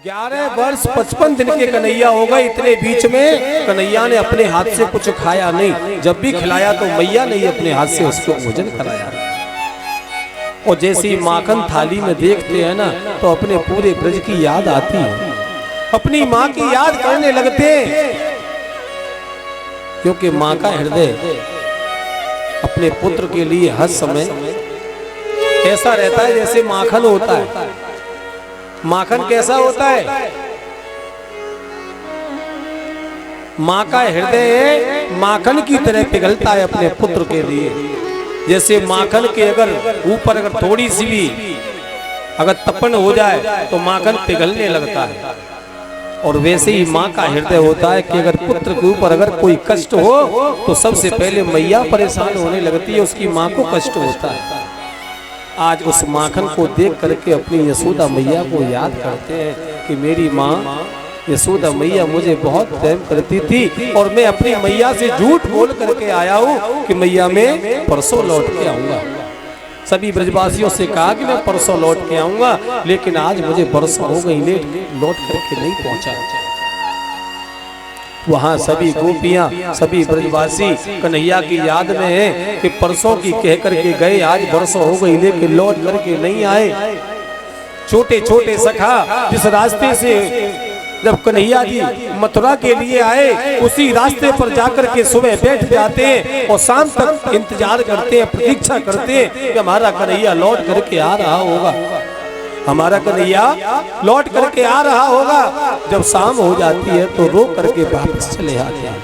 11 वर्ष 55 दिन के कन्हैया हो गए। इतने बीच में कन्हैया ने अपने हाथ से कुछ खाया नहीं। जब भी खिलाया तो मैया ने अपने हाथ से उसको भोजन कराया। और जैसे ही माखन थाली में देखते हैं ना तो अपने पूरे ब्रज की याद आती है, अपनी माँ की याद करने लगते हैं। क्योंकि माँ का हृदय अपने पुत्र के लिए हर समय ऐसा रहता है जैसे माखन होता है। माखन कैसा होता है? माँ का हृदय माखन की तरह पिघलता है अपने पुत्र के लिए। जैसे माखन के अगर ऊपर अगर थोड़ी सी भी अगर तपन हो जाए तो माखन पिघलने लगता है। और वैसे ही माँ का हृदय होता है कि अगर पुत्र के ऊपर अगर कोई कष्ट हो तो सबसे पहले मैया परेशान होने लगती है, उसकी माँ को कष्ट होता है। आज उस माखन को देख करके अपनी यशोदा मैया को याद करते हैं कि मेरी माँ यशोदा मैया मुझे बहुत प्रेम करती थी और मैं अपनी मैया से झूठ बोल करके आया हूँ कि मैया मैं परसों लौट के आऊँगा। सभी ब्रजवासियों से कहा कि मैं परसों लौट के आऊँगा, लेकिन आज मुझे बरसों हो गई लौट करके नहीं पहुँचा। वहाँ सभी गोपियाँ सभी ब्रजवासी कन्हैया की याद में हैं कि परसों की कह करके गए, आज बरसों हो गई लेकिन लौट करके नहीं आए। छोटे छोटे सखा जिस रास्ते से जब कन्हैया जी मथुरा के लिए आए उसी रास्ते पर जाकर के सुबह बैठ जाते हैं और शाम तक इंतजार करते हैं, प्रतीक्षा करते हैं कि हमारा कन्हैया लौट करके आ रहा होगा, हमारा कन्हैया लौट करके आ रहा होगा। जब शाम हो जाती है तो रो करके वापस चले आते हैं।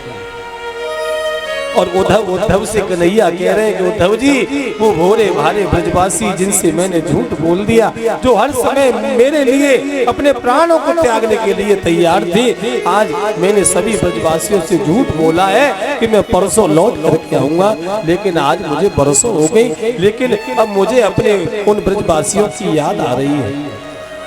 और उद्धव से कन्हैया कह रहे हैं कि उद्धव जी वो भोरे भारे ब्रजवासी जिनसे मैंने झूठ बोल दिया, जो हर समय मेरे लिए अपने प्राणों को त्यागने के लिए तैयार थे, आज मैंने सभी ब्रजवासियों से झूठ बोला है कि मैं परसों लौट करके आऊंगा, लेकिन आज मुझे बरसों हो गई। लेकिन अब मुझे अपने उन ब्रजवासियों की याद आ रही है,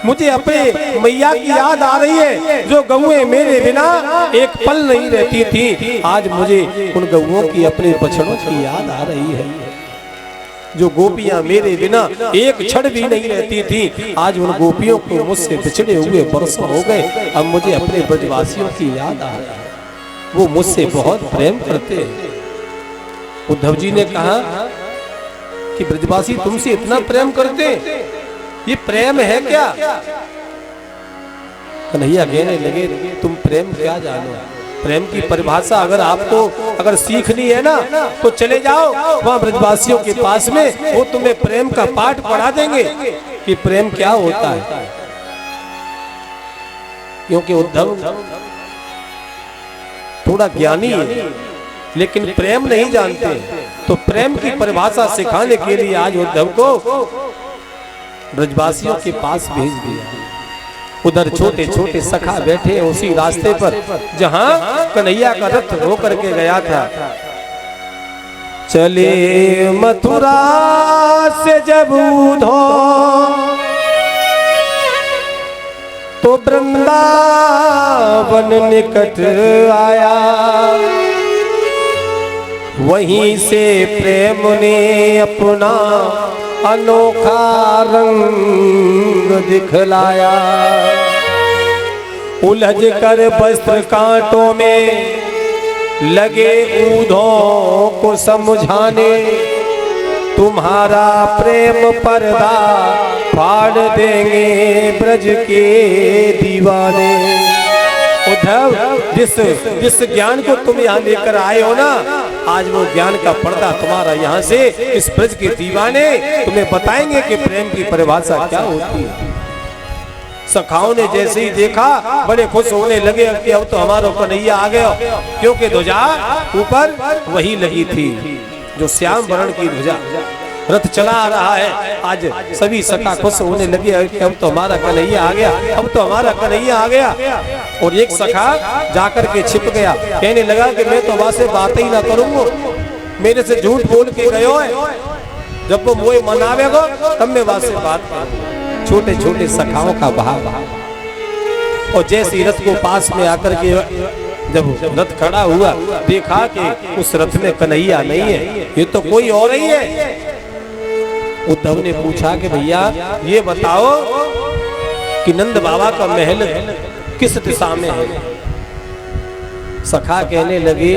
मुझे अपने मैया की याद आ रही है जो गौएं मेरे बिना एक पल नहीं रहती थी। आज मुझे उन गौओं की अपने बछड़ों की याद आ रही है जो गोपियां मेरे बिना एक क्षण भी नहीं रहती थी। आज उन गोपियों को मुझसे बिछड़े हुए बरसों हो गए, अब मुझे अपने ब्रजवासियों की याद आ रही है, वो मुझसे बहुत प्रेम करते हैं। उद्धव जी ने कहा कि ब्रजवासी तुमसे इतना प्रेम करते, ये प्रेम है क्या? कन्हैया कहने लगे तुम प्रेम क्या जानो? प्रेम की परिभाषा अगर आपको अगर सीखनी है ना तो चले जाओ वहां ब्रजवासियों के पास में, वो तुम्हें प्रेम का पाठ पढ़ा देंगे कि प्रेम क्या होता है। क्योंकि उद्धव थोड़ा ज्ञानी है लेकिन प्रेम नहीं जानते, तो प्रेम की परिभाषा सिखाने के लिए आज उद्धव को ब्रजवासियों के पास भेज दिया। उधर छोटे छोटे सखा बैठे उसी रास्ते पर जहां कन्हैया का रथ रो करके गया था। चले मथुरा से जब उधो तो वृंदावन निकट आया, वहीं से प्रेम ने अपना अनोखा रंग दिखलाया। उलझ कर वस्त्र कांटों में लगे ऊधों को समझाने, तुम्हारा प्रेम पर्दा फाड़ देंगे ब्रज के दीवाने। उद्धव जिस ज्ञान को तुम यहाँ लेकर आए हो ना, आज वो ज्ञान का पर्दा तुम्हारा यहाँ से इस ब्रज के दीवाने तुम्हें बताएंगे कि प्रेम की परिभाषा क्या होती है। सखाओं ने जैसे ही देखा बड़े खुश होने लगे कि अब तो हमारा कन्हैया आ गया, क्योंकि ध्वजा ऊपर वही लगी थी जो श्याम वर्ण की ध्वजा, रथ चला आ रहा है। आज सभी सखा खुश होने लगे कि अब तो हमारा कन्हैया आ गया, अब तो हमारा कन्हैया आ गया। और एक सखा जाकर के छिप गया, कहने लगा कि मैं तो वहां से बात ही ना करूंगा, मेरे से झूठ बोल के गयो है, जब वो मोह मनावेगो तब मैं वहां से बात करूंगा। छोटे छोटे सखाओं का भाव। और जैसे रथ को पास में आकर के जब रथ खड़ा हुआ, देखा कि उस रथ में कन्हैया नहीं है, ये तो कोई और ही है। उद्धव ने पूछा कि भैया ये बताओ कि नंद बाबा का महल किस दिशा में है। सखा कहने लगे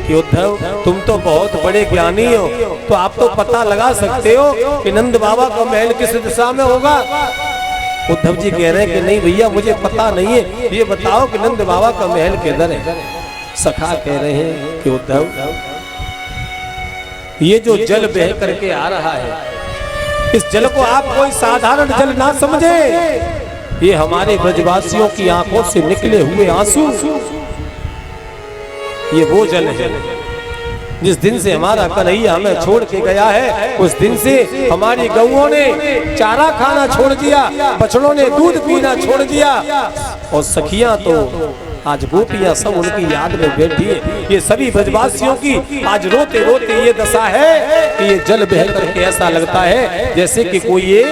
कि उद्धव तुम तो बहुत बड़े ज्ञानी हो, तो आप तो पता लगा सकते हो कि नंद बाबा का महल किस दिशा में होगा। उद्धव जी कह रहे हैं कि नहीं भैया मुझे पता नहीं है, ये बताओ कि नंद बाबा का महल किधर है। सखा कह रहे हैं कि उद्धव ये जो जल बह करके आ रहा है, इस जल को आप कोई साधारण जल ना समझे, ये हमारे ब्रजवासियों की आंखों से निकले हुए आंसू, ये वो जल है। जिस दिन से हमारा कन्हैया हमें छोड़ के गया है, उस दिन से हमारी गऊओं ने चारा खाना छोड़ दिया, बछड़ों ने दूध पीना छोड़ दिया, और सखियां तो आज गोपियां सब उनकी याद में बैठी है। ये सभी ब्रजवासियों की आज रोते रोते ये दशा है कि ये जल बह करके ऐसा लगता है जैसे कि कोई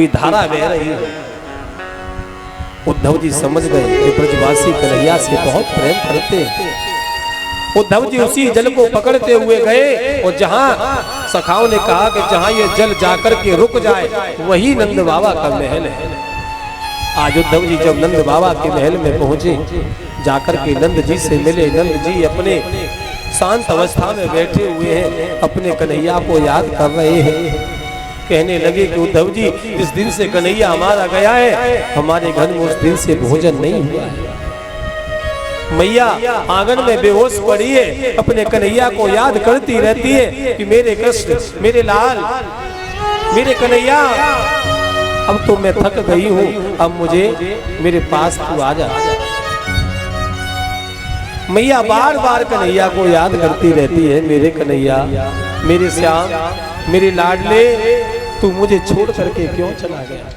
धारा बह रही है। उद्धव जी समझ गए कि ब्रजवासी कन्हैया से बहुत प्रेम करते हैं। उद्धव जी उसी जल को पकड़ते हुए गए, और जहां सखाओं ने कहा कि जहां ये जल जाकर के रुक जाए वही नंद बाबा का महल है। आज उद्धव जी जब नंद बाबा के महल में पहुंचे, जाकर के नंद जी से मिले। नंद जी अपने शांत अवस्था में बैठे हुए हैं, अपने कन्हैया को याद कर रहे हैं। कहने लगे कि उद्धव जी इस दिन से कन्हैया हमारा गया है, हमारे घर में उस दिन से भोजन नहीं हुआ है। मैया आंगन में बेहोश पड़ी है, अपने कन्हैया को याद करती रहती है कि मेरे कृष्ण, मेरे लाल, मेरे कन्हैया, अब तो मैं थक गई हूँ, अब मुझे मेरे पास तू आ जा। मैया बार बार कन्हैया को याद करती रहती है, मेरे कन्हैया, मेरे श्याम, मेरे लाडले, तू मुझे छोड़ करके क्यों चला गया।